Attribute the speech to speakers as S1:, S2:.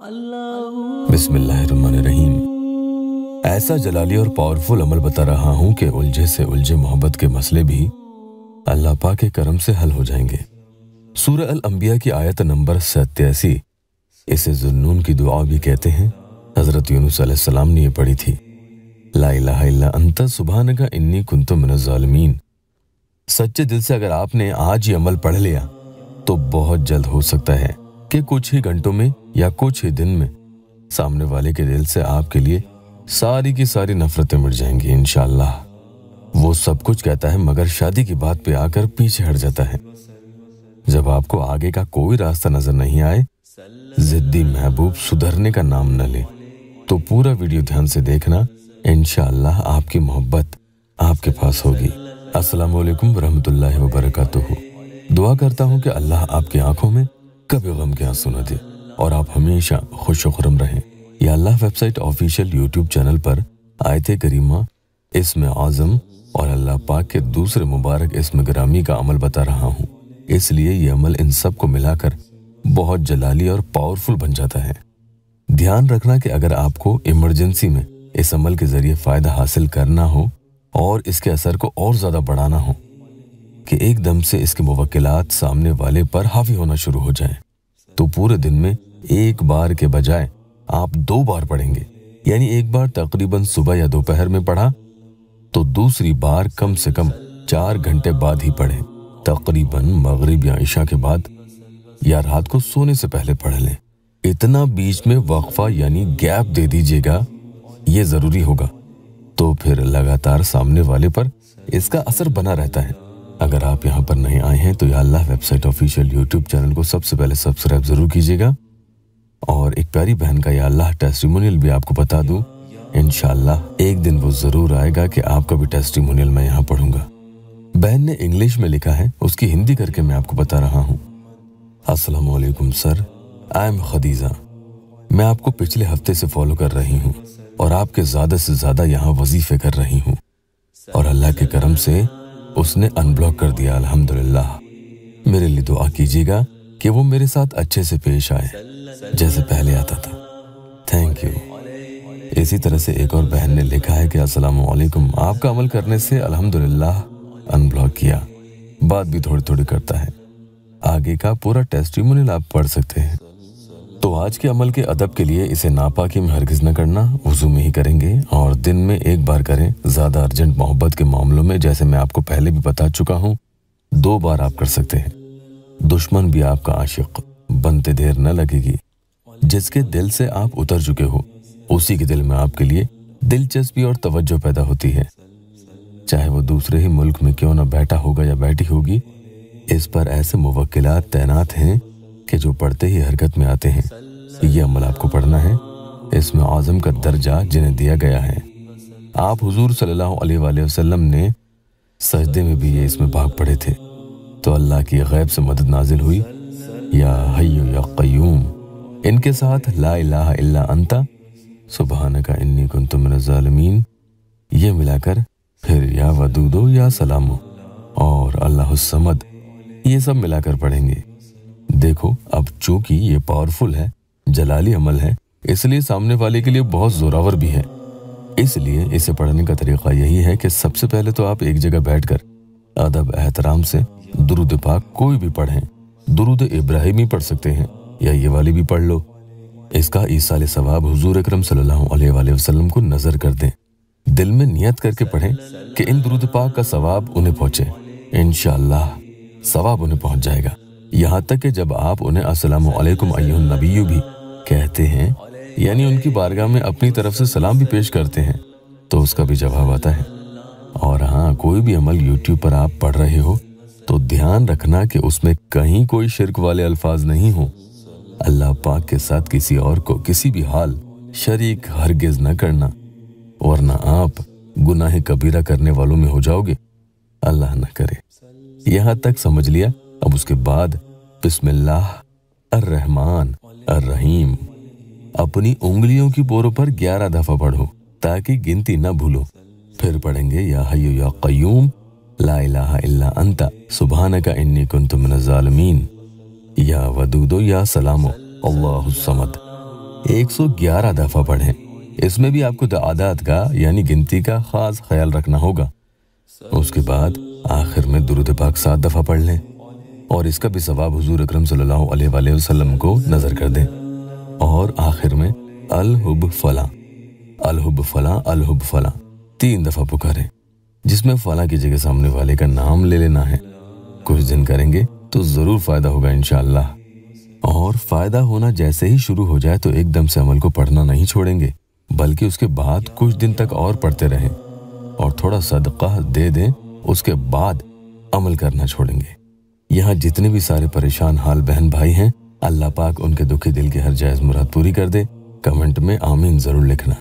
S1: बिस्मिल्लाहिर्रहमानिर्रहीम। ऐसा जलाली और पावरफुल अमल बता रहा हूँ कि उलझे से उलझे मोहब्बत के मसले भी अल्लाह पाक के करम से हल हो जाएंगे। सूरह अल अंबिया की आयत नंबर 87, इसे ज़ुन्नून की दुआ भी कहते हैं। हज़रत यूनुस अलैहिस्सलाम ने ये पढ़ी थी, ला इलाहा इल्ला अंता सुब्हानका इन्नी कुन्तु मिनज़ ज़ालिमीन। सच्चे दिल से अगर आपने आज ये अमल पढ़ लिया तो बहुत जल्द हो सकता है कि कुछ ही घंटों में या कुछ ही दिन में सामने वाले के दिल से आपके लिए सारी की सारी नफरतें मिट जाएंगी इंशाअल्लाह। वो सब कुछ कहता है मगर शादी की बात पे आकर पीछे हट जाता है। जब आपको आगे का कोई रास्ता नजर नहीं आए, जिद्दी महबूब सुधरने का नाम न ले, तो पूरा वीडियो ध्यान से देखना, इंशाअल्लाह आपकी मोहब्बत आपके पास होगी। अस्सलामु अलैकुम रहमतुल्लाहि व बरकातुहू। दुआ करता हूँ कि अल्लाह आपकी आंखों में कभी गम के आंसू न दे और आप हमेशा खुश खुरम रहें। या अल्लाह वेबसाइट ऑफिशियल यूट्यूब चैनल पर आयते करीमा, इस्म आज़म और अल्लाह पाक के दूसरे मुबारक इस्म गिरामी का अमल बता रहा हूँ, इसलिए ये अमल इन सब को मिलाकर बहुत जलाली और पावरफुल बन जाता है। ध्यान रखना कि अगर आपको इमरजेंसी में इस अमल के जरिए फायदा हासिल करना हो और इसके असर को और ज्यादा बढ़ाना हो कि एकदम से इसके मुवक्किलात सामने वाले पर हावी होना शुरू हो जाएं, तो पूरे दिन में एक बार के बजाय आप 2 बार पढ़ेंगे। यानी एक बार तकरीबन सुबह या दोपहर में पढ़ा तो दूसरी बार कम से कम 4 घंटे बाद ही पढ़ें, तकरीबन मगरिब या इशा के बाद या रात को सोने से पहले पढ़ लें। इतना बीच में वक्फा यानी गैप दे दीजिएगा, ये जरूरी होगा, तो फिर लगातार सामने वाले पर इसका असर बना रहता है। अगर आप यहाँ पर नहीं आए हैं तो या अल्लाह वेबसाइट ऑफिशियल यूट्यूब चैनल को सबसे पहले सब्सक्राइब जरूर कीजिएगा। और एक प्यारी बहन का या अल्लाह टेस्टिमोनियल भी आपको बता दूं, इंशाअल्लाह एक दिन वो जरूर आएगा कि आपका भी टेस्टिमोनियल मैं यहाँ पढ़ूंगा। बहन ने इंग्लिश में लिखा है, उसकी हिंदी करके मैं आपको बता रहा हूँ। अस्सलामु अलैकुम सर, आई एम खदीजा। मैं आपको पिछले हफ्ते से फॉलो कर रही हूँ और आपके ज्यादा से ज्यादा यहाँ वजीफे कर रही हूँ और अल्लाह के करम से उसने अनब्लॉक कर दिया, अल्हम्दुलिल्लाह। मेरे लिए दुआ कीजिएगा कि वो मेरे साथ अच्छे से पेश आए जैसे पहले आता था। Thank you. इसी तरह से एक और बहन ने लिखा है कि अस्सलामु अलैकुम, आपका अमल करने से अल्हम्दुलिल्लाह अनब्लॉक किया, बात भी थोड़ी थोड़ी करता है। आगे का पूरा टेस्टिमोनियल आप पढ़ सकते हैं। तो आज के अमल के अदब के लिए इसे नापाकी में हरगिज न करना, वुजू में ही करेंगे और दिन में एक बार करें। ज्यादा अर्जेंट मोहब्बत के मामलों में, जैसे मैं आपको पहले भी बता चुका हूँ, 2 बार आप कर सकते हैं। दुश्मन भी आपका आशिक बनते देर न लगेगी। जिसके दिल से आप उतर चुके हो उसी के दिल में आपके लिए दिलचस्पी और तवज्जो पैदा होती है, चाहे वो दूसरे ही मुल्क में क्यों न बैठा होगा या बैठी होगी। इस पर ऐसे मुवक्किलात तैनात हैं कि जो पढ़ते ही हरकत में आते हैं। ये अमल आपको पढ़ना है, इसमें आज़म का दर्जा जिन्हें दिया गया है। आप हुजूर सल्लल्लाहु अलैहि वसल्लम ने सजदे में भी ये इसमें भाग पढ़े थे, तो अल्लाह की गैब से मदद नाजिल हुई। या हय्यु या क़य्यूम, इनके साथ ला इलाहा इल्ला अंता सुब्हानका इन्नी कुन्तु मिनज़ ज़ालिमीन, ये मिलाकर फिर या वदूदो या सलामो और अल्लाहुस समद, ये सब मिलाकर पढ़ेंगे। देखो, अब चूंकि ये पावरफुल है, जलाली अमल है, इसलिए सामने वाले के लिए बहुत जोरावर भी है। इसलिए इसे पढ़ने का तरीका यही है कि सबसे पहले तो आप एक जगह बैठकर अदब एहतराम से दुरूद पाक कोई भी पढ़ें। दुरूद इब्राहिमी पढ़ सकते हैं या ये वाली भी पढ़ लो। इसका ईसाल सवाब हुजूर अकरम सल्लल्लाहु अलैहि वसल्लम को नजर कर दें। दिल में नियत करके पढ़ें कि इन दुरूद पाक का सवाब उन्हें पहुंचे। इंशाअल्लाह सवाब उन्हें पहुंच जाएगा। यहाँ तक कि जब आप उन्हें अस्सलामु अलैकुम अय्युहन नबिय्यु भी कहते हैं, यानी उनकी बारगाह में अपनी तरफ से सलाम भी पेश करते हैं, तो उसका भी जवाब आता है। और हाँ, कोई भी अमल यूट्यूब पर आप पढ़ रहे हो तो ध्यान रखना कि उसमें कहीं कोई शिर्क वाले अल्फाज नहीं हो। अल्लाह पाक के साथ किसी और को किसी भी हाल शरीक हरगिज न करना, वरना आप गुनाह कबीरा करने वालों में हो जाओगे, अल्लाह न करे। यहाँ तक समझ लिया। अब उसके बाद बिस्मिल्लाह अर्रहमान अर्रहीम अपनी उंगलियों की पोरों पर 11 दफा पढ़ो ताकि गिनती न भूलो। फिर पढ़ेंगे या हय्यु या क़य्यूम ला इलाहा इल्ला अंता सुब्हानका इन्नी कुन्तु मिनज़ ज़ालिमीन, या वदूदो या सलामो अल्लाहुस समद। 111 दफा पढ़ें। इसमें भी आपको तादाद का यानी गिनती का खास ख्याल रखना होगा। उसके बाद आखिर में दुरूद पाक 7 दफा पढ़ लें और इसका भी सवाब हुजूर अकरम सल्लल्लाहु अलैहि वसल्लम को नजर कर दें। और आखिर में अल हुब फला, अल हुब फला, अल हुब फला 3 दफा पुकारें, जिसमें फला की जगह सामने वाले का नाम ले लेना है। कुछ दिन करेंगे तो जरूर फायदा होगा इंशाअल्लाह। और फायदा होना जैसे ही शुरू हो जाए तो एकदम से अमल को पढ़ना नहीं छोड़ेंगे, बल्कि उसके बाद कुछ दिन तक और पढ़ते रहें और थोड़ा सदका दे दें। उसके बाद अमल करना छोड़ेंगे। यहाँ जितने भी सारे परेशान हाल बहन भाई हैं, अल्लाह पाक उनके दुखी दिल की हर जायज़ मुराद पूरी कर दे। कमेंट में आमीन जरूर लिखना।